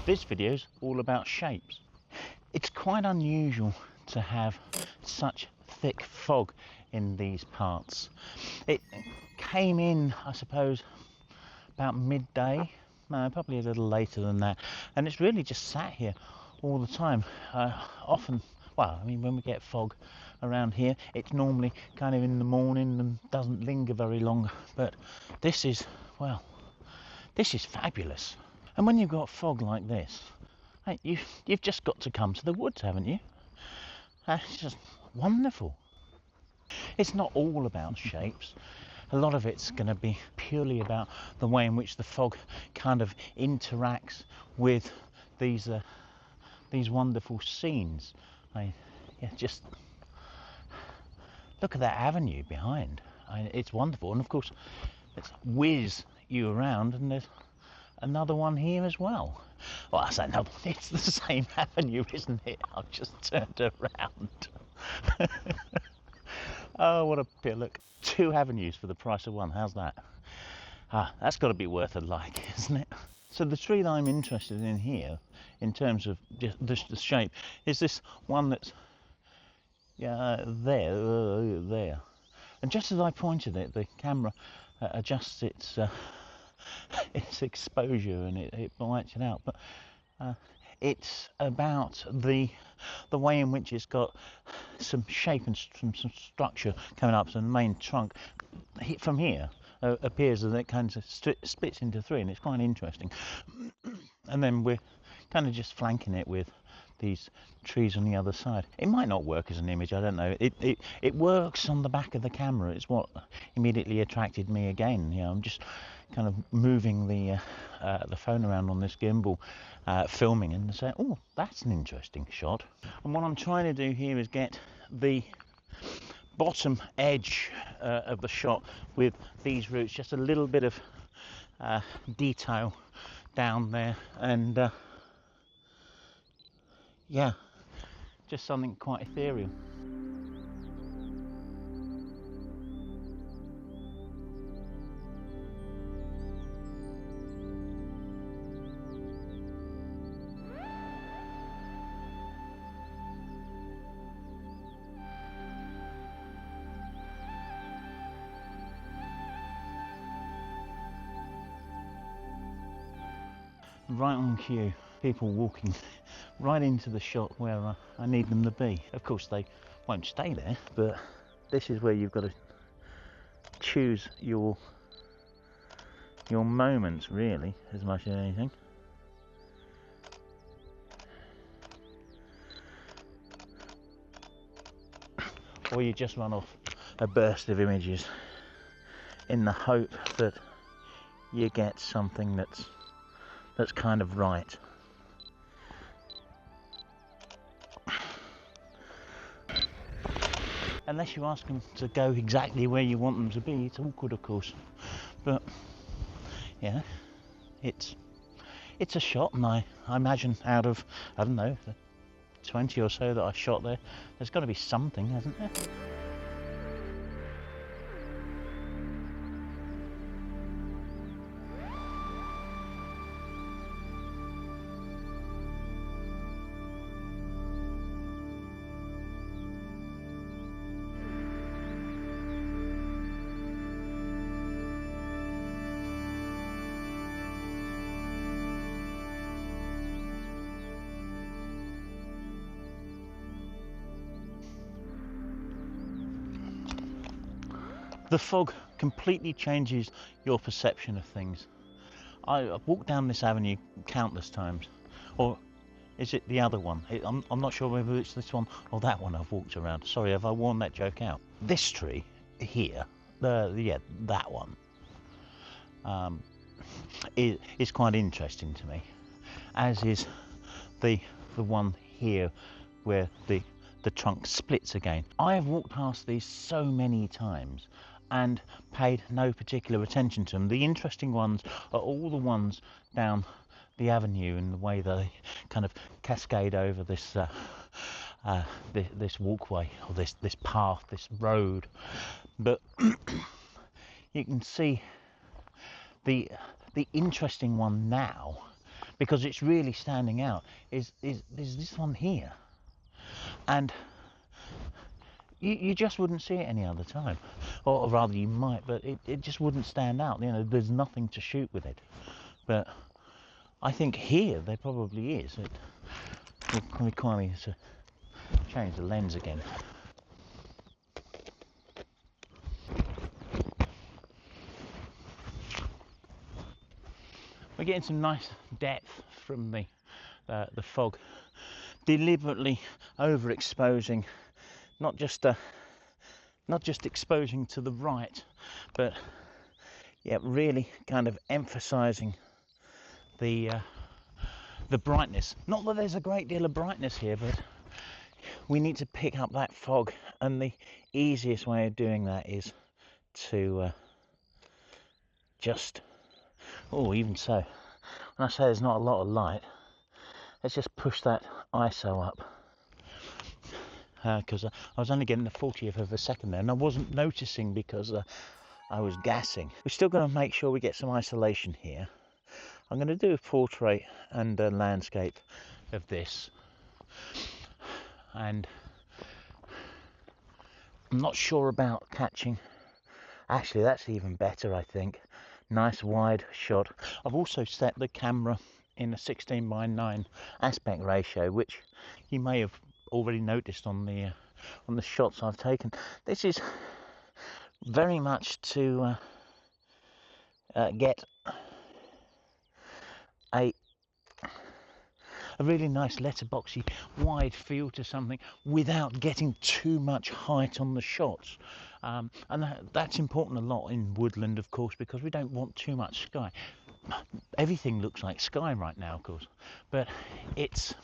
This video's all about shapes. It's quite unusual to have such thick fog in these parts. It came in, I suppose, about midday, no, probably a little later than that, and it's really just sat here all the time. Often, well, I mean, when we get fog around here, it's normally kind of in the morning and doesn't linger very long, but this is, well, this is fabulous. And when you've got fog like this, hey, you've just got to come to the woods, haven't you? It's just wonderful. It's not all about shapes. A lot of it's going to be purely about the way in which the fog kind of interacts with these wonderful scenes. Just look at that avenue behind. It's wonderful, and of course, it's whiz you around, and there's another one here as well. Well, I say another one. It's the same avenue, isn't it? I've just turned around. Oh, what a pit. Look, 2 avenues for the price of 1. How's that? That's got to be worth a like, isn't it? So the tree that I'm interested in here, in terms of just the shape, is this one that's there. And just as I pointed it, the camera adjusts its exposure, and it blights it out. But it's about the way in which it's got some shape and some structure coming up. So the main trunk from here appears as it kind of splits into 3, and it's quite interesting. And then we're kind of just flanking it with these trees on the other side. It might not work as an image, I don't know. It works on the back of the camera. It's what immediately attracted me again. You know, I'm just kind of moving the phone around on this gimbal, filming, and saying, oh, that's an interesting shot. And what I'm trying to do here is get the bottom edge of the shot with these roots, just a little bit of detail down there, and yeah, just something quite ethereal. Right on cue, people walking right into the shot where I need them to be. Of course, they won't stay there, but this is where you've got to choose your moments, really, as much as anything. Or you just run off a burst of images in the hope that you get something that's kind of right. Unless you ask them to go exactly where you want them to be, it's awkward, of course. But yeah, it's a shot, and I imagine out of, I don't know, the 20 or so that I shot there's got to be something, hasn't there? The fog completely changes your perception of things. I've walked down this avenue countless times, or is it the other one? I'm not sure whether it's this one or that one I've walked around. Sorry, have I worn that joke out? This tree here, that one, is quite interesting to me, as is the one here where the trunk splits again. I have walked past these so many times and paid no particular attention to them. The interesting ones are all the ones down the avenue and the way they kind of cascade over this this walkway, or this path, this road. But you can see the interesting one now because it's really standing out, is this one here. And you just wouldn't see it any other time, or rather you might, but it just wouldn't stand out. You know, there's nothing to shoot with it. But I think here there probably is. It will require me to change the lens again. We're getting some nice depth from the fog, deliberately overexposing, not just exposing to the right, but yeah, really kind of emphasising the brightness. Not that there's a great deal of brightness here, but we need to pick up that fog, and the easiest way of doing that is to just, even so, when I say there's not a lot of light, let's just push that ISO up, because I was only getting a 40th of a second there, and I wasn't noticing because I was gassing. We're still going to make sure we get some isolation here. I'm going to do a portrait and a landscape of this, and I'm not sure about catching. Actually, that's even better, I think. Nice wide shot. I've also set the camera in a 16:9 aspect ratio, which you may have already noticed on the shots I've taken. This is very much to get a really nice letterboxy wide feel to something without getting too much height on the shots, and that's important a lot in woodland, of course, because we don't want too much sky. Everything looks like sky right now, of course, but it's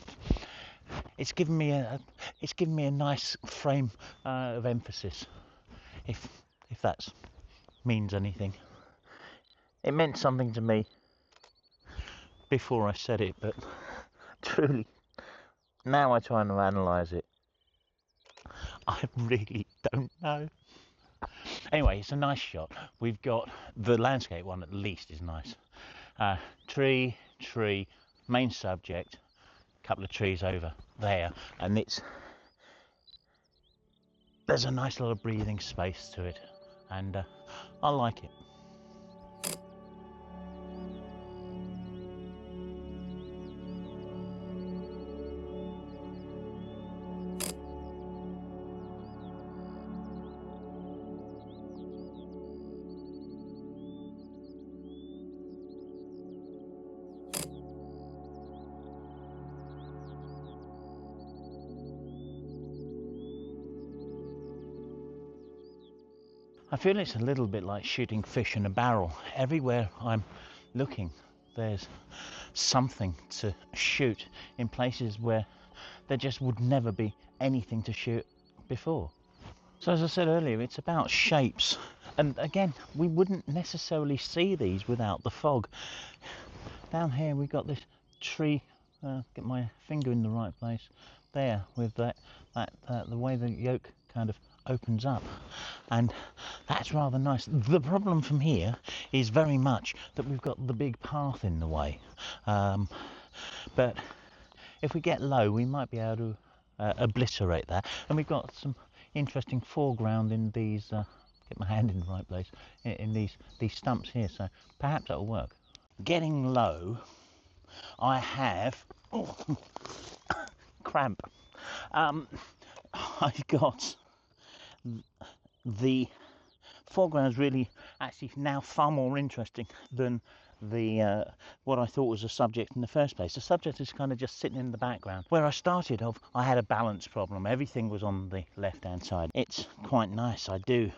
given me a nice frame of emphasis, if that means anything. It meant something to me before I said it, but truly, now I try and analyse it, I really don't know. Anyway, it's a nice shot. We've got the landscape one, at least, is nice. Tree, main subject, couple of trees over there, and there's a nice little breathing space to it, and I like it. I feel it's a little bit like shooting fish in a barrel. Everywhere I'm looking, there's something to shoot in places where there just would never be anything to shoot before. So as I said earlier, it's about shapes. And again, we wouldn't necessarily see these without the fog. Down here we've got this tree, get my finger in the right place, there, with the way the yolk kind of opens up, and that's rather nice. The problem from here is very much that we've got the big path in the way, but if we get low we might be able to obliterate that, and we've got some interesting foreground in these, get my hand in the right place, in these stumps here, so perhaps that'll work. Getting low, I have cramp. I've got the foreground is really actually now far more interesting than the what I thought was a subject in the first place. The subject is kind of just sitting in the background. Where I started off, I had a balance problem. Everything was on the left hand side. It's quite nice. I do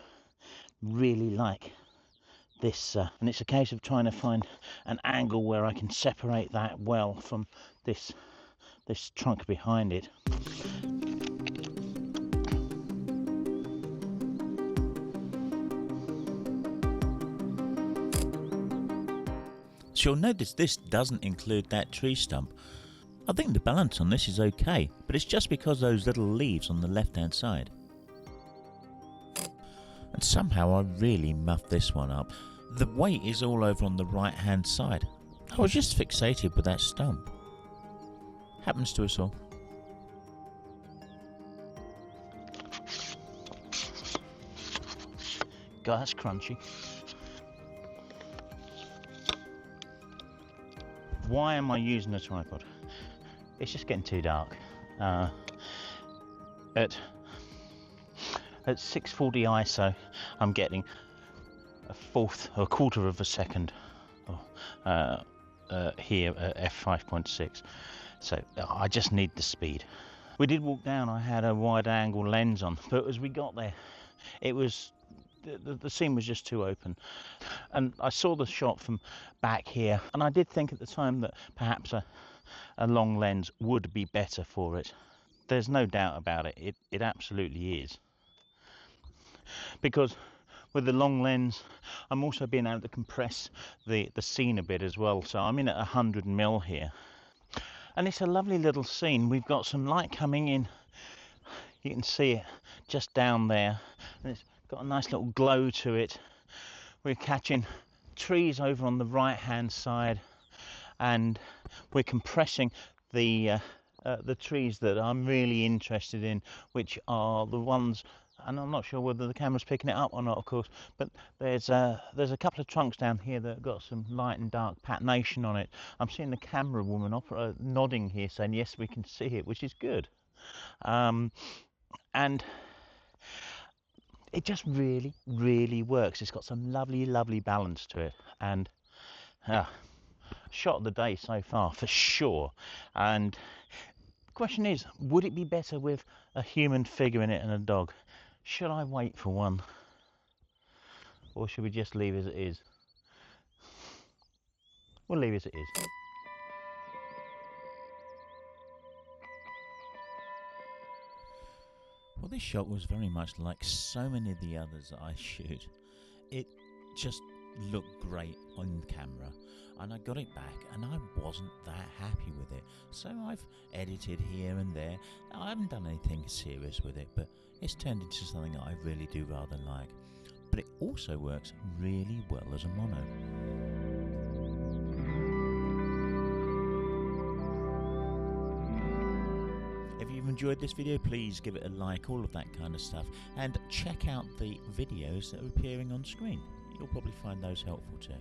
really like this, and it's a case of trying to find an angle where I can separate that well from this trunk behind it. So you'll notice this doesn't include that tree stump. I think the balance on this is okay, but it's just because those little leaves on the left hand side. And somehow I really muffed this one up. The weight is all over on the right hand side. I was just fixated with that stump. Happens to us all. God, that's crunchy. Why am I using a tripod? It's just getting too dark. At 640 ISO, I'm getting a quarter of a second here at f5.6. So I just need the speed. We did walk down. I had a wide angle lens on, but as we got there, it was the scene was just too open, and I saw the shot from back here, and I did think at the time that perhaps a long lens would be better for it. There's no doubt about it. It absolutely is, because with the long lens I'm also being able to compress the scene a bit as well. So I'm in at 100mm here, and it's a lovely little scene. We've got some light coming in. You can see it just down there, and it's got a nice little glow to it. We're catching trees over on the right hand side, and we're compressing the trees that I'm really interested in, which are the ones, and I'm not sure whether the camera's picking it up or not, of course, but there's a couple of trunks down here that have got some light and dark patination on it. I'm seeing the camera woman nodding here saying yes, we can see it, which is good. And it just really works. It's got some lovely balance to it, and shot of the day so far for sure. And the question is, would it be better with a human figure in it and a dog? Should I wait for one, or should we just leave as it is? We'll leave as it is. Well, this shot was very much like so many of the others that I shoot. It just looked great on camera, and I got it back and I wasn't that happy with it. So I've edited here and there. Now, I haven't done anything serious with it, but it's turned into something that I really do rather like. But it also works really well as a mono. If you've enjoyed this video, please give it a like, all of that kind of stuff, and check out the videos that are appearing on screen. You'll probably find those helpful too.